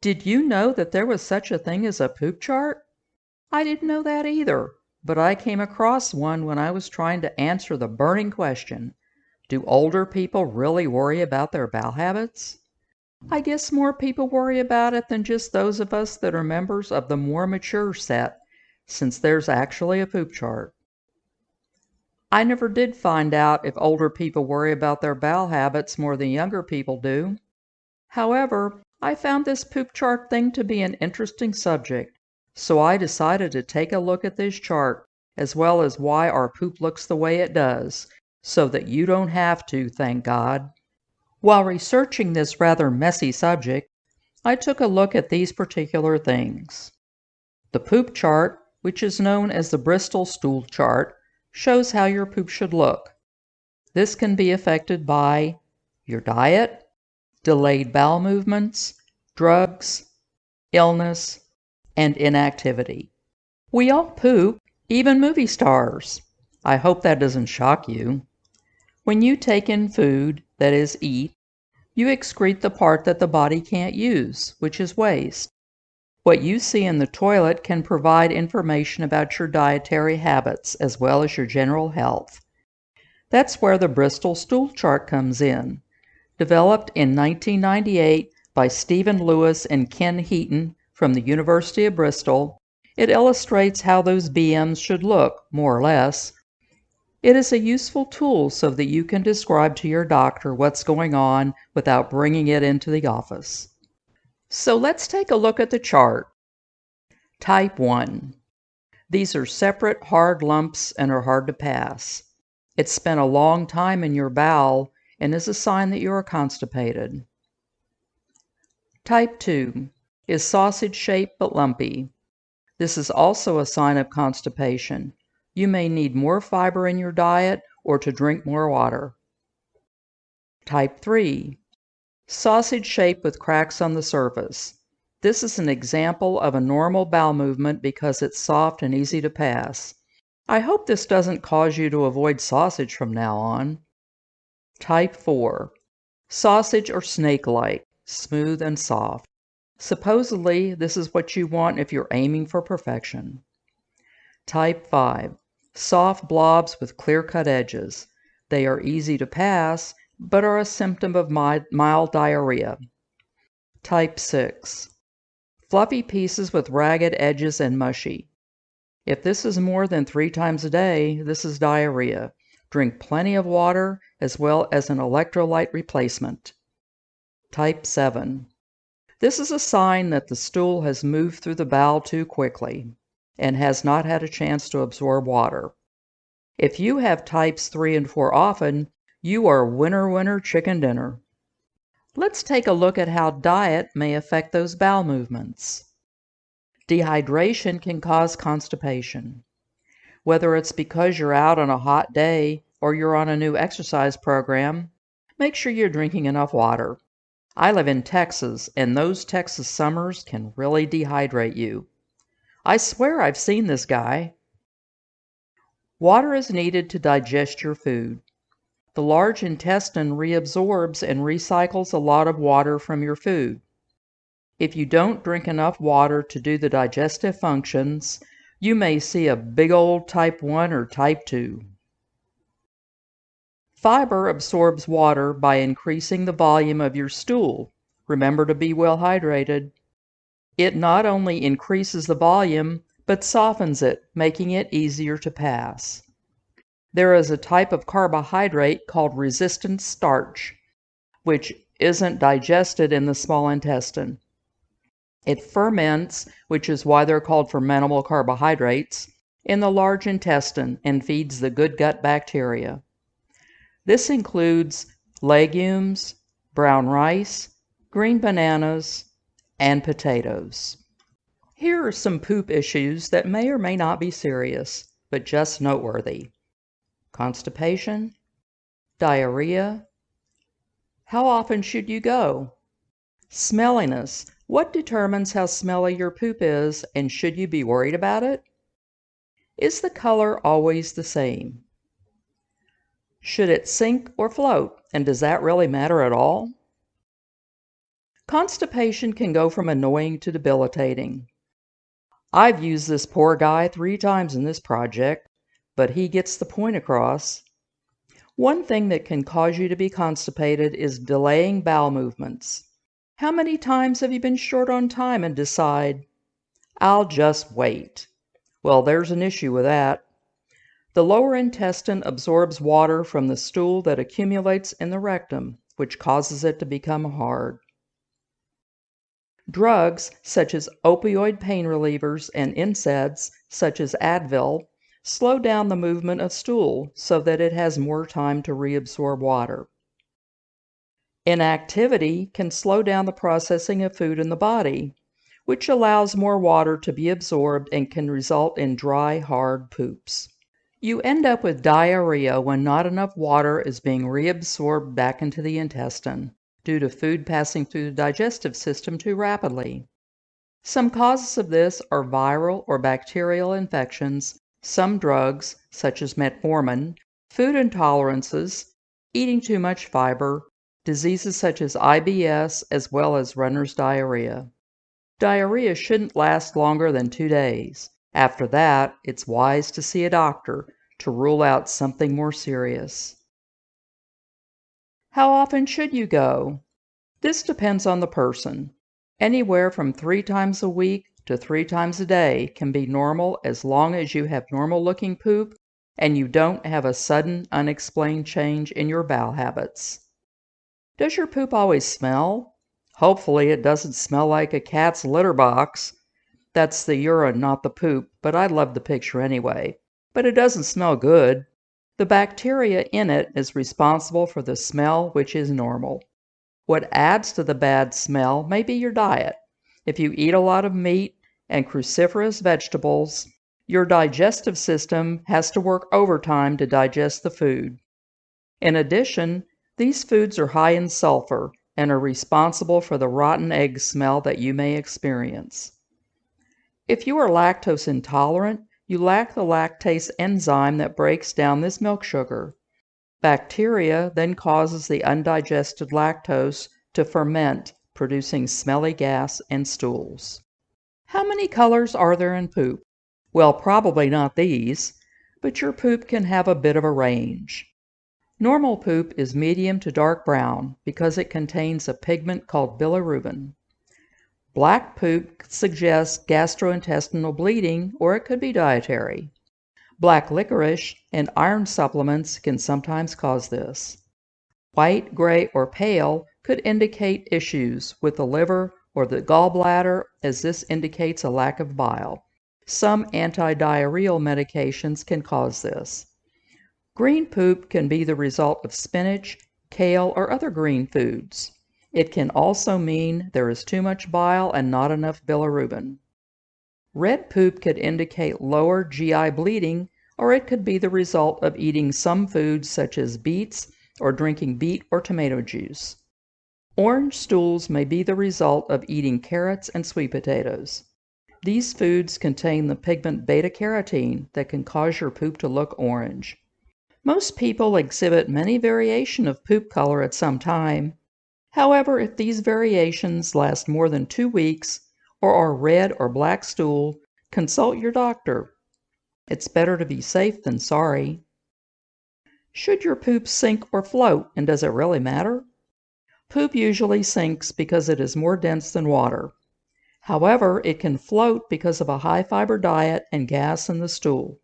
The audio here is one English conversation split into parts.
Did you know that there was such a thing as a poop chart? I didn't know that either, but I came across one when I was trying to answer the burning question, do older people really worry about their bowel habits? I guess more people worry about it than just those of us that are members of the more mature set, since there's actually a poop chart. I never did find out if older people worry about their bowel habits more than younger people do. However, I found this poop chart thing to be an interesting subject, so I decided to take a look at this chart, as well as why our poop looks the way it does, so that you don't have to, thank God. While researching this rather messy subject, I took a look at these particular things. The poop chart, which is known as the Bristol stool chart, shows how your poop should look. This can be affected by your diet, delayed bowel movements, drugs, illness, and inactivity. We all poop, even movie stars. I hope that doesn't shock you. When you take in food, that is, eat, you excrete the part that the body can't use, which is waste. What you see in the toilet can provide information about your dietary habits as well as your general health. That's where the Bristol stool chart comes in. Developed in 1998 by Stephen Lewis and Ken Heaton from the University of Bristol, it illustrates how those BMs should look, more or less. It is a useful tool so that you can describe to your doctor what's going on without bringing it into the office. So let's take a look at the chart. Type 1. These are separate hard lumps and are hard to pass. It's spent a long time in your bowel and is a sign that you are constipated. Type 2 is sausage-shaped but lumpy. This is also a sign of constipation. You may need more fiber in your diet or to drink more water. Type 3. Sausage-shaped with cracks on the surface. This is an example of a normal bowel movement because it's soft and easy to pass. I hope this doesn't cause you to avoid sausage from now on. Type 4. Sausage or snake-like, smooth and soft. Supposedly, this is what you want if you're aiming for perfection. Type 5. Soft blobs with clear-cut edges. They are easy to pass, but are a symptom of mild diarrhea. Type 6. Fluffy pieces with ragged edges and mushy. If this is more than 3 times a day, this is diarrhea. Drink plenty of water as well as an electrolyte replacement. Type 7. This is a sign that the stool has moved through the bowel too quickly and has not had a chance to absorb water. If you have types 3 and 4 often, you are winner winner chicken dinner. Let's take a look at how diet may affect those bowel movements. Dehydration can cause constipation. Whether it's because you're out on a hot day or you're on a new exercise program, make sure you're drinking enough water. I live in Texas, and those Texas summers can really dehydrate you. I swear I've seen this guy. Water is needed to digest your food. The large intestine reabsorbs and recycles a lot of water from your food. If you don't drink enough water to do the digestive functions, you may see a big old type 1 or type 2. Fiber absorbs water by increasing the volume of your stool. Remember to be well hydrated. It not only increases the volume, but softens it, making it easier to pass. There is a type of carbohydrate called resistant starch, which isn't digested in the small intestine. It ferments, which is why they're called fermentable carbohydrates, in the large intestine and feeds the good gut bacteria. This includes legumes, brown rice, green bananas, and potatoes. Here are some poop issues that may or may not be serious, but just noteworthy. Constipation, diarrhea. How often should you go? Smelliness. What determines how smelly your poop is, and should you be worried about it? Is the color always the same? Should it sink or float, and does that really matter at all? Constipation can go from annoying to debilitating. I've used this poor guy 3 times in this project, but he gets the point across. One thing that can cause you to be constipated is delaying bowel movements. How many times have you been short on time and decide, "I'll just wait"? Well, there's an issue with that. The lower intestine absorbs water from the stool that accumulates in the rectum, which causes it to become hard. Drugs such as opioid pain relievers and NSAIDs, such as Advil, slow down the movement of stool so that it has more time to reabsorb water. Inactivity can slow down the processing of food in the body, which allows more water to be absorbed and can result in dry, hard poops. You end up with diarrhea when not enough water is being reabsorbed back into the intestine due to food passing through the digestive system too rapidly. Some causes of this are viral or bacterial infections, some drugs, such as metformin, food intolerances, eating too much fiber, diseases such as IBS, as well as runner's diarrhea. Diarrhea shouldn't last longer than 2 days. After that, it's wise to see a doctor to rule out something more serious. How often should you go? This depends on the person. Anywhere from 3 times a week to 3 times a day can be normal as long as you have normal-looking poop and you don't have a sudden, unexplained change in your bowel habits. Does your poop always smell? Hopefully it doesn't smell like a cat's litter box. That's the urine, not the poop, but I love the picture anyway. But it doesn't smell good. The bacteria in it is responsible for the smell, which is normal. What adds to the bad smell may be your diet. If you eat a lot of meat and cruciferous vegetables, your digestive system has to work overtime to digest the food. In addition, these foods are high in sulfur and are responsible for the rotten egg smell that you may experience. If you are lactose intolerant, you lack the lactase enzyme that breaks down this milk sugar. Bacteria then causes the undigested lactose to ferment, producing smelly gas and stools. How many colors are there in poop? Well, probably not these, but your poop can have a bit of a range. Normal poop is medium to dark brown because it contains a pigment called bilirubin. Black poop suggests gastrointestinal bleeding, or it could be dietary. Black licorice and iron supplements can sometimes cause this. White, gray, or pale could indicate issues with the liver or the gallbladder, as this indicates a lack of bile. Some antidiarrheal medications can cause this. Green poop can be the result of spinach, kale, or other green foods. It can also mean there is too much bile and not enough bilirubin. Red poop could indicate lower GI bleeding, or it could be the result of eating some foods such as beets or drinking beet or tomato juice. Orange stools may be the result of eating carrots and sweet potatoes. These foods contain the pigment beta-carotene that can cause your poop to look orange. Most people exhibit many variations of poop color at some time. However, if these variations last more than 2 weeks or are red or black stool, consult your doctor. It's better to be safe than sorry. Should your poop sink or float, and does it really matter? Poop usually sinks because it is more dense than water. However, it can float because of a high-fiber diet and gas in the stool.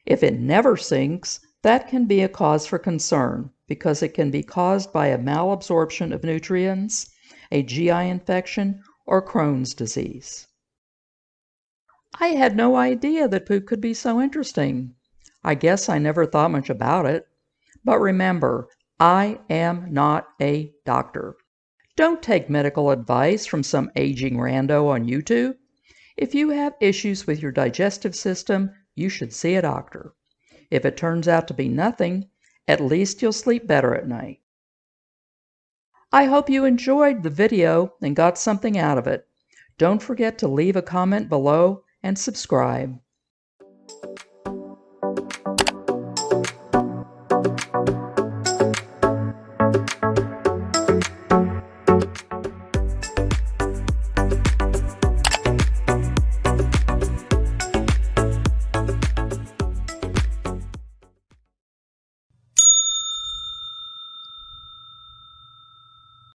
If it never sinks, that can be a cause for concern because it can be caused by a malabsorption of nutrients, a GI infection, or Crohn's disease. I had no idea that poop could be so interesting. I guess I never thought much about it. But remember, I am not a doctor. Don't take medical advice from some aging rando on YouTube. If you have issues with your digestive system, you should see a doctor. If it turns out to be nothing, at least you'll sleep better at night. I hope you enjoyed the video and got something out of it. Don't forget to leave a comment below and subscribe.